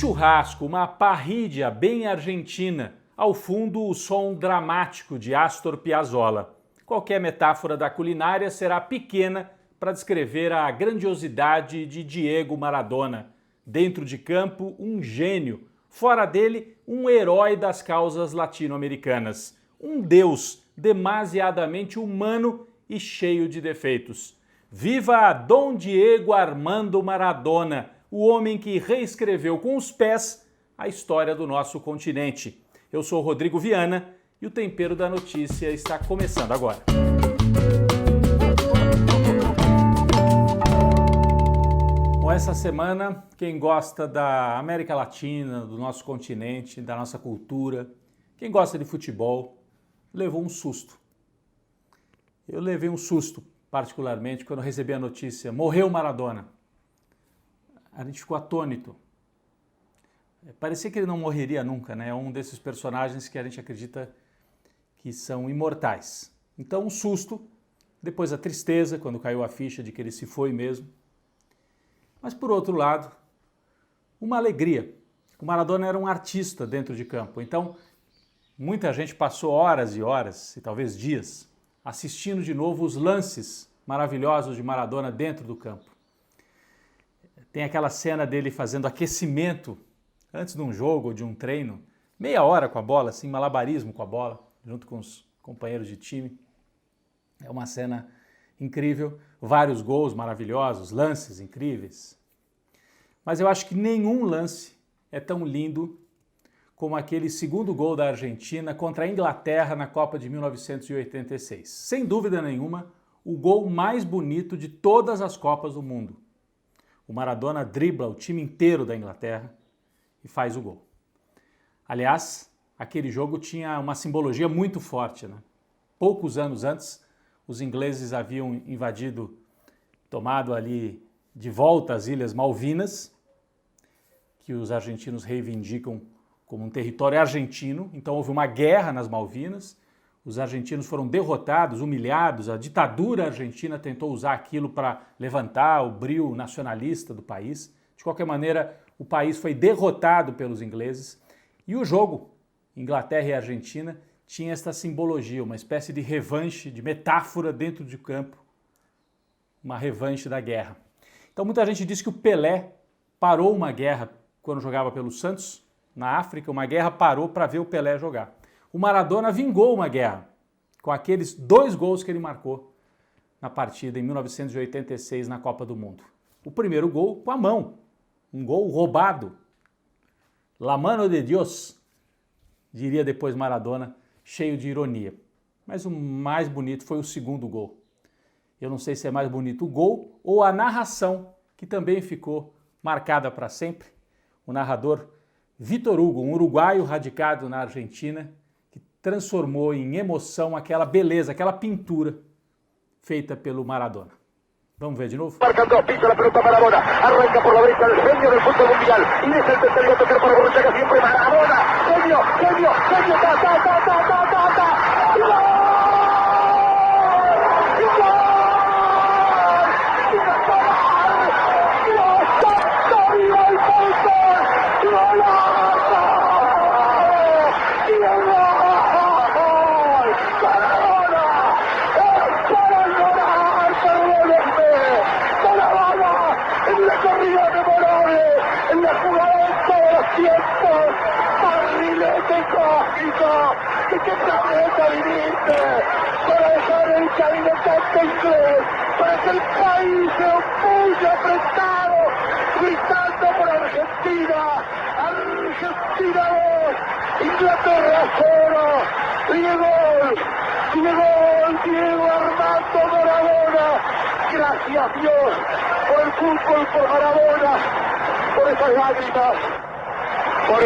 churrasco, uma parrídia bem argentina. Ao fundo, o som dramático de Astor Piazzolla. Qualquer metáfora da culinária será pequena para descrever a grandiosidade de Diego Maradona. Dentro de campo, um gênio. Fora dele, um herói das causas latino-americanas. Um deus demasiadamente humano e cheio de defeitos. Viva Dom Diego Armando Maradona, o homem que reescreveu com os pés a história do nosso continente. Eu sou Rodrigo Viana e o Tempero da Notícia está começando agora. Bom, essa semana, quem gosta da América Latina, do nosso continente, da nossa cultura, quem gosta de futebol, levou um susto. Eu levei um susto, particularmente, quando recebi a notícia: morreu Maradona. A gente ficou atônito. Parecia que ele não morreria nunca, né? É um desses personagens que a gente acredita que são imortais. Então, um susto, depois a tristeza, quando caiu a ficha de que ele se foi mesmo. Mas, por outro lado, uma alegria. O Maradona era um artista dentro de campo. Então, muita gente passou horas e horas, e talvez dias, assistindo de novo os lances maravilhosos de Maradona dentro do campo. Tem aquela cena dele fazendo aquecimento antes de um jogo ou de um treino, meia hora com a bola, assim, malabarismo com a bola, junto com os companheiros de time. É uma cena incrível, vários gols maravilhosos, lances incríveis. Mas eu acho que nenhum lance é tão lindo como aquele segundo gol da Argentina contra a Inglaterra na Copa de 1986. Sem dúvida nenhuma, o gol mais bonito de todas as Copas do mundo. O Maradona dribla o time inteiro da Inglaterra e faz o gol. Aliás, aquele jogo tinha uma simbologia muito forte, né? Poucos anos antes, os ingleses haviam invadido, tomado ali de volta as Ilhas Malvinas, que os argentinos reivindicam como um território argentino. Então houve uma guerra nas Malvinas, os argentinos foram derrotados, humilhados, a ditadura argentina tentou usar aquilo para levantar o brio nacionalista do país. De qualquer maneira, o país foi derrotado pelos ingleses e o jogo, Inglaterra e Argentina, tinha esta simbologia, uma espécie de revanche, de metáfora dentro de campo, uma revanche da guerra. Então muita gente diz que o Pelé parou uma guerra quando jogava pelo Santos, na África, uma guerra parou para ver o Pelé jogar. O Maradona vingou uma guerra com aqueles 2 gols que ele marcou na partida em 1986 na Copa do Mundo. O primeiro gol com a mão, um gol roubado. La mano de Dios, diria depois Maradona, cheio de ironia. Mas o mais bonito foi o segundo gol. Eu não sei se é mais bonito o gol ou a narração, que também ficou marcada para sempre. O narrador Vitor Hugo, um uruguaio radicado na Argentina, que transformou em emoção aquela beleza, aquela pintura feita pelo Maradona. Vamos ver de novo? Marcando a piso la pelota Maradona, arranca por la derecha el genio del fútbol mundial, y es el tercero a tocar para Borruchaga, siempre Maradona, genio, ta, ta, ta, ta, ta, ta, ta, ¡gol! ¿Qué planeta viniste? Para dejar el caminotante inglés, para que el país se opulle apretado, gritando por Argentina, Argentina 2, Inglaterra 0, Diego Armando Maradona. Gracias Dios por el fútbol, por Maradona, por esas lágrimas, por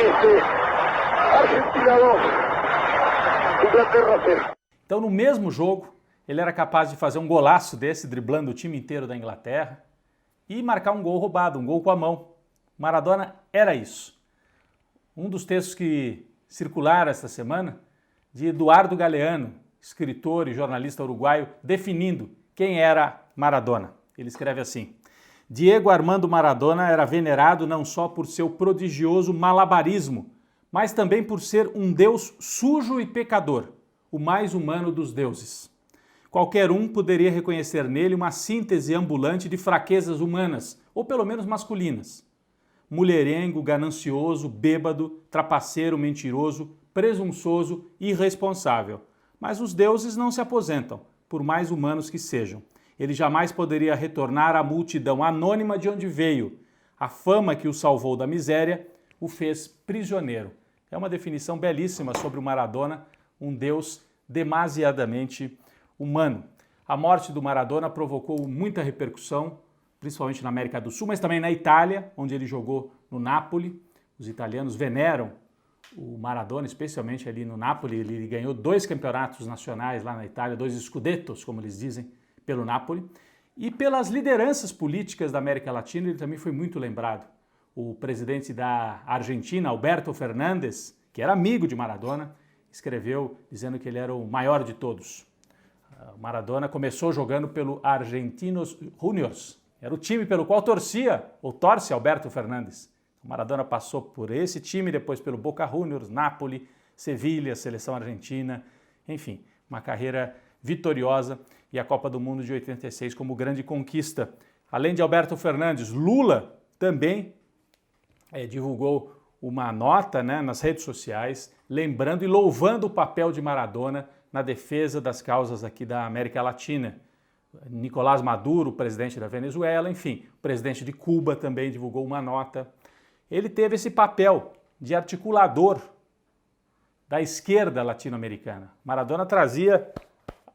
Argentina 2. Então, no mesmo jogo, ele era capaz de fazer um golaço desse, driblando o time inteiro da Inglaterra, e marcar um gol roubado, um gol com a mão. Maradona era isso. Um dos textos que circularam esta semana, de Eduardo Galeano, escritor e jornalista uruguaio, definindo quem era Maradona. Ele escreve assim: Diego Armando Maradona era venerado não só por seu prodigioso malabarismo, mas também por ser um deus sujo e pecador, o mais humano dos deuses. Qualquer um poderia reconhecer nele uma síntese ambulante de fraquezas humanas, ou pelo menos masculinas. Mulherengo, ganancioso, bêbado, trapaceiro, mentiroso, presunçoso e irresponsável. Mas os deuses não se aposentam, por mais humanos que sejam. Ele jamais poderia retornar à multidão anônima de onde veio. A fama que o salvou da miséria o fez prisioneiro. É uma definição belíssima sobre o Maradona, um deus demasiadamente humano. A morte do Maradona provocou muita repercussão, principalmente na América do Sul, mas também na Itália, onde ele jogou no Napoli. Os italianos veneram o Maradona, especialmente ali no Napoli. Ele ganhou 2 campeonatos nacionais lá na Itália, 2 scudettos, como eles dizem, pelo Napoli. E pelas lideranças políticas da América Latina, ele também foi muito lembrado. O presidente da Argentina, Alberto Fernandes, que era amigo de Maradona, escreveu dizendo que ele era o maior de todos. O Maradona começou jogando pelo Argentinos Juniors, era o time pelo qual torce Alberto Fernandes. O Maradona passou por esse time, depois pelo Boca Juniors, Napoli, Sevilha, seleção argentina, enfim, uma carreira vitoriosa e a Copa do Mundo de 86 como grande conquista. Além de Alberto Fernandes, Lula também divulgou uma nota, nas redes sociais, lembrando e louvando o papel de Maradona na defesa das causas aqui da América Latina. Nicolás Maduro, presidente da Venezuela, enfim, o presidente de Cuba também divulgou uma nota. Ele teve esse papel de articulador da esquerda latino-americana. Maradona trazia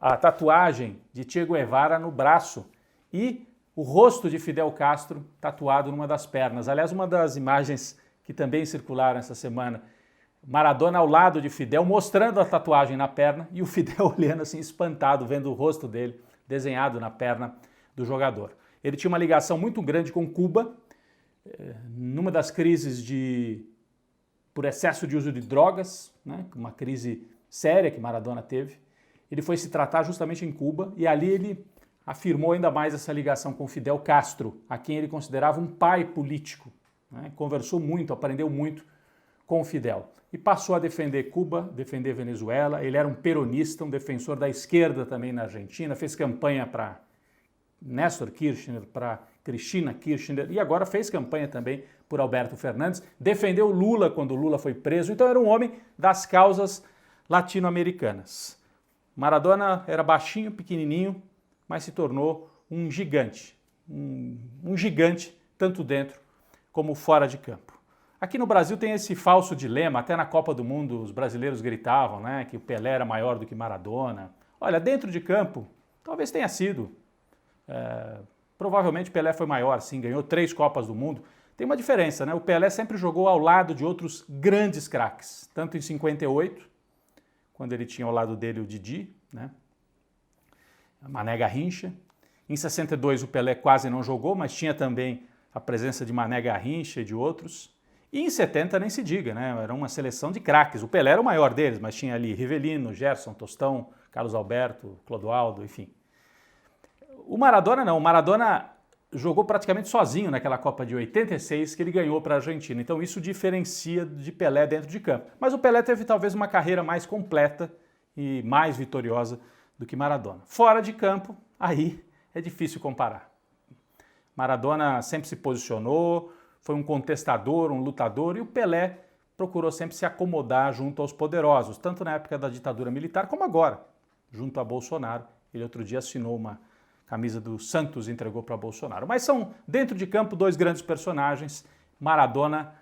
a tatuagem de Che Guevara no braço e o rosto de Fidel Castro tatuado numa das pernas. Aliás, uma das imagens que também circularam essa semana, Maradona ao lado de Fidel, mostrando a tatuagem na perna e o Fidel olhando assim espantado, vendo o rosto dele desenhado na perna do jogador. Ele tinha uma ligação muito grande com Cuba, numa das crises por excesso de uso de drogas, uma crise séria que Maradona teve. Ele foi se tratar justamente em Cuba e ali ele afirmou ainda mais essa ligação com Fidel Castro, a quem ele considerava um pai político. Conversou muito, aprendeu muito com o Fidel. E passou a defender Cuba, defender Venezuela. Ele era um peronista, um defensor da esquerda também na Argentina, fez campanha para Néstor Kirchner, para Cristina Kirchner e agora fez campanha também por Alberto Fernandes. Defendeu Lula quando Lula foi preso, então era um homem das causas latino-americanas. Maradona era baixinho, pequenininho, mas se tornou um gigante. Um gigante tanto dentro como fora de campo. Aqui no Brasil tem esse falso dilema, até na Copa do Mundo os brasileiros gritavam, que o Pelé era maior do que Maradona. Olha, dentro de campo, talvez tenha sido. Provavelmente Pelé foi maior, sim, ganhou 3 Copas do Mundo. Tem uma diferença, O Pelé sempre jogou ao lado de outros grandes craques, tanto em 58, quando ele tinha ao lado dele o Didi, Mané Garrincha. Em 62 o Pelé quase não jogou, mas tinha também a presença de Mané Garrincha e de outros. E em 70 nem se diga, Era uma seleção de craques. O Pelé era o maior deles, mas tinha ali Rivelino, Gerson, Tostão, Carlos Alberto, Clodoaldo, enfim. O Maradona não. O Maradona jogou praticamente sozinho naquela Copa de 86 que ele ganhou para a Argentina. Então isso diferencia de Pelé dentro de campo. Mas o Pelé teve talvez uma carreira mais completa e mais vitoriosa do que Maradona. Fora de campo, aí é difícil comparar. Maradona sempre se posicionou, foi um contestador, um lutador, e o Pelé procurou sempre se acomodar junto aos poderosos, tanto na época da ditadura militar como agora, junto a Bolsonaro. Ele outro dia assinou uma camisa do Santos e entregou para Bolsonaro. Mas são, dentro de campo, 2 grandes personagens. Maradona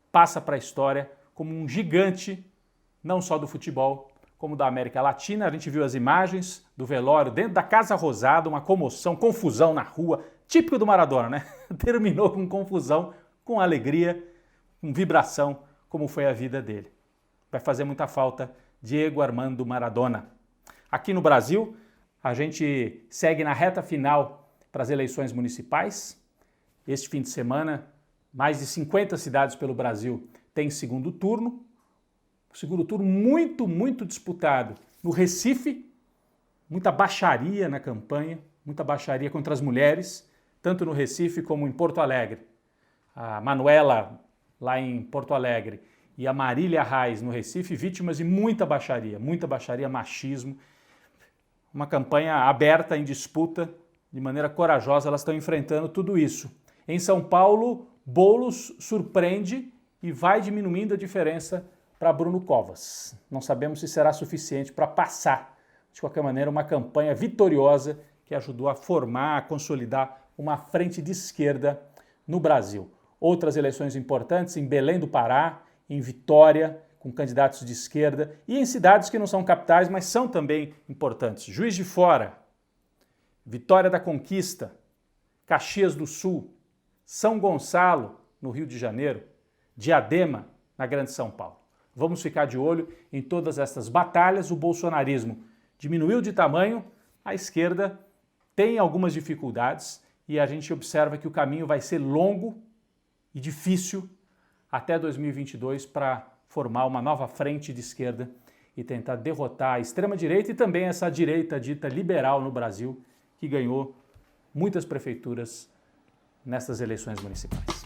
passa para a história como um gigante, não só do futebol, como da América Latina. A gente viu as imagens do velório dentro da Casa Rosada, uma comoção, confusão na rua, típico do Maradona, Terminou com confusão, com alegria, com vibração, como foi a vida dele. Vai fazer muita falta Diego Armando Maradona. Aqui no Brasil, a gente segue na reta final para as eleições municipais. Este fim de semana, mais de 50 cidades pelo Brasil têm segundo turno. O segundo turno muito, muito disputado. No Recife, muita baixaria na campanha, muita baixaria contra as mulheres. tanto no Recife como em Porto Alegre. A Manuela, lá em Porto Alegre, e a Marília Reis, no Recife, vítimas de muita baixaria, machismo. Uma campanha aberta, em disputa, de maneira corajosa, elas estão enfrentando tudo isso. Em São Paulo, Boulos surpreende e vai diminuindo a diferença para Bruno Covas. Não sabemos se será suficiente para passar. De qualquer maneira, uma campanha vitoriosa que ajudou a formar, a consolidar uma frente de esquerda no Brasil. Outras eleições importantes em Belém do Pará, em Vitória, com candidatos de esquerda, e em cidades que não são capitais, mas são também importantes. Juiz de Fora, Vitória da Conquista, Caxias do Sul, São Gonçalo, no Rio de Janeiro, Diadema, na Grande São Paulo. Vamos ficar de olho em todas estas batalhas. O bolsonarismo diminuiu de tamanho, a esquerda tem algumas dificuldades e a gente observa que o caminho vai ser longo e difícil até 2022 para formar uma nova frente de esquerda e tentar derrotar a extrema-direita e também essa direita dita liberal no Brasil, que ganhou muitas prefeituras nessas eleições municipais.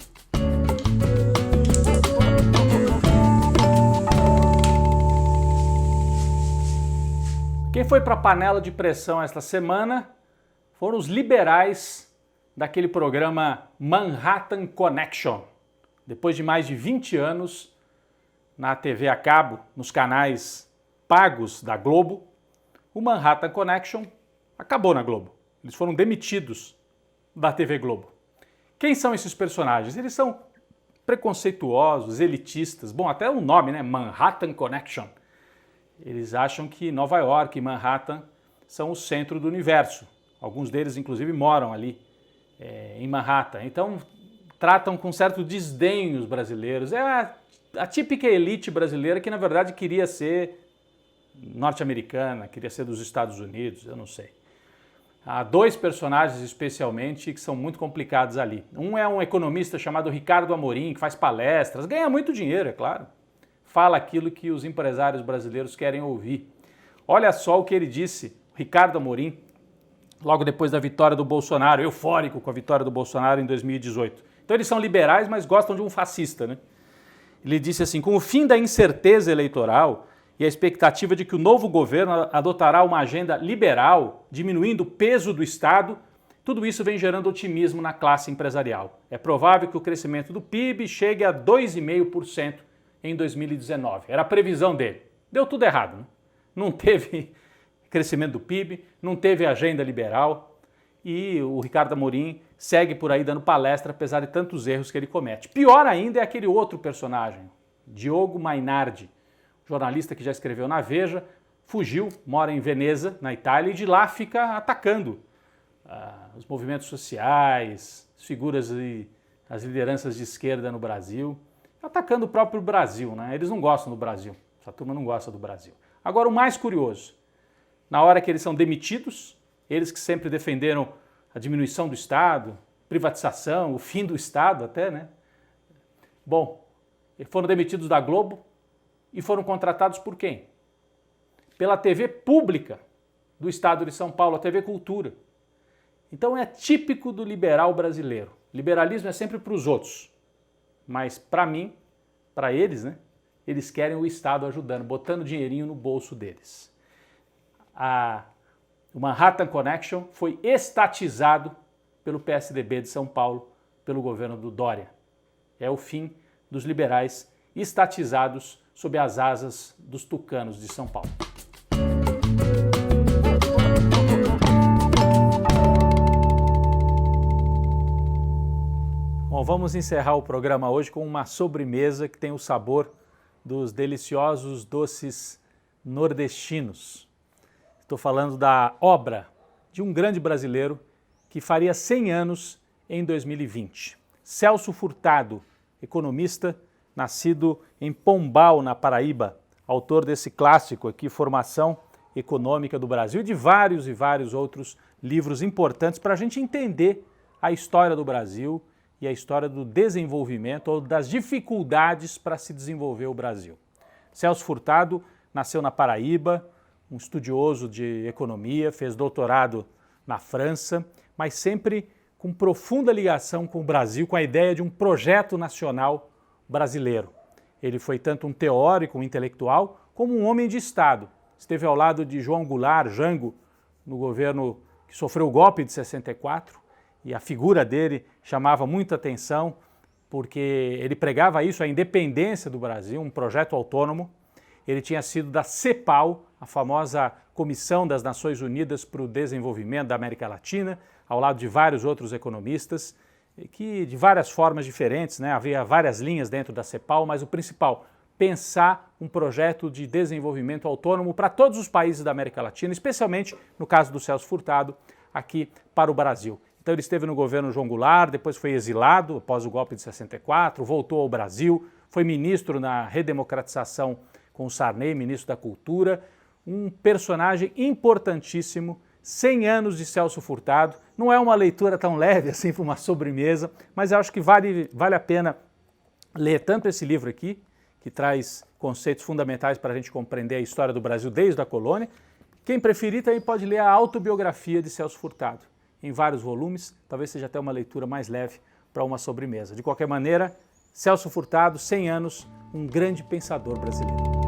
Quem foi para a panela de pressão esta semana foram os liberais daquele programa Manhattan Connection. Depois de mais de 20 anos na TV a cabo, nos canais pagos da Globo, o Manhattan Connection acabou na Globo. Eles foram demitidos da TV Globo. Quem são esses personagens? Eles são preconceituosos, elitistas. Bom, até o nome, né? Manhattan Connection. Eles acham que Nova York e Manhattan são o centro do universo. Alguns deles, inclusive, moram ali em Manhattan. Então, tratam com certo desdém os brasileiros. É a típica elite brasileira que, na verdade, queria ser norte-americana, queria ser dos Estados Unidos, eu não sei. Há dois personagens, especialmente, que são muito complicados ali. Um é um economista chamado Ricardo Amorim, que faz palestras, ganha muito dinheiro, é claro. Fala aquilo que os empresários brasileiros querem ouvir. Olha só o que ele disse, Ricardo Amorim, logo depois da vitória do Bolsonaro, eufórico com a vitória do Bolsonaro em 2018. Então eles são liberais, mas gostam de um fascista, né? Ele disse assim: com o fim da incerteza eleitoral e a expectativa de que o novo governo adotará uma agenda liberal, diminuindo o peso do Estado, tudo isso vem gerando otimismo na classe empresarial. É provável que o crescimento do PIB chegue a 2,5% em 2019. Era a previsão dele. Deu tudo errado, né? Não teve crescimento do PIB, não teve agenda liberal e o Ricardo Amorim segue por aí dando palestra apesar de tantos erros que ele comete. Pior ainda é aquele outro personagem, Diogo Mainardi, jornalista que já escreveu na Veja, fugiu, mora em Veneza, na Itália, e de lá fica atacando os movimentos sociais, as figuras e as lideranças de esquerda no Brasil, atacando o próprio Brasil, né? Eles não gostam do Brasil, essa turma não gosta do Brasil. Agora, o mais curioso, na hora que eles são demitidos, eles que sempre defenderam a diminuição do Estado, privatização, o fim do Estado até, né? Bom, foram demitidos da Globo e foram contratados por quem? Pela TV pública do Estado de São Paulo, a TV Cultura. Então é típico do liberal brasileiro. Liberalismo é sempre para os outros, mas para mim, para eles, né? Eles querem o Estado ajudando, botando dinheirinho no bolso deles. O Manhattan Connection foi estatizado pelo PSDB de São Paulo, pelo governo do Dória. É o fim dos liberais estatizados sob as asas dos tucanos de São Paulo. Bom, vamos encerrar o programa hoje com uma sobremesa que tem o sabor dos deliciosos doces nordestinos. Estou falando da obra de um grande brasileiro que faria 100 anos em 2020. Celso Furtado, economista, nascido em Pombal, na Paraíba, autor desse clássico aqui, Formação Econômica do Brasil, e de vários e vários outros livros importantes para a gente entender a história do Brasil e a história do desenvolvimento ou das dificuldades para se desenvolver o Brasil. Celso Furtado nasceu na Paraíba, um estudioso de economia, fez doutorado na França, mas sempre com profunda ligação com o Brasil, com a ideia de um projeto nacional brasileiro. Ele foi tanto um teórico, um intelectual, como um homem de Estado. Esteve ao lado de João Goulart, Jango, no governo que sofreu o golpe de 64, e a figura dele chamava muita atenção, porque ele pregava isso, a independência do Brasil, um projeto autônomo. Ele tinha sido da CEPAL, a famosa Comissão das Nações Unidas para o Desenvolvimento da América Latina, ao lado de vários outros economistas, que de várias formas diferentes, né? Havia várias linhas dentro da CEPAL, mas o principal, pensar um projeto de desenvolvimento autônomo para todos os países da América Latina, especialmente, no caso do Celso Furtado, aqui para o Brasil. Então ele esteve no governo João Goulart, depois foi exilado após o golpe de 64, voltou ao Brasil, foi ministro na redemocratização com o Sarney, ministro da Cultura, um personagem importantíssimo, 100 anos de Celso Furtado. Não é uma leitura tão leve assim para uma sobremesa, mas eu acho que vale a pena ler tanto esse livro aqui, que traz conceitos fundamentais para a gente compreender a história do Brasil desde a colônia. Quem preferir também pode ler a autobiografia de Celso Furtado, em vários volumes, talvez seja até uma leitura mais leve para uma sobremesa. De qualquer maneira, Celso Furtado, 100 anos, um grande pensador brasileiro.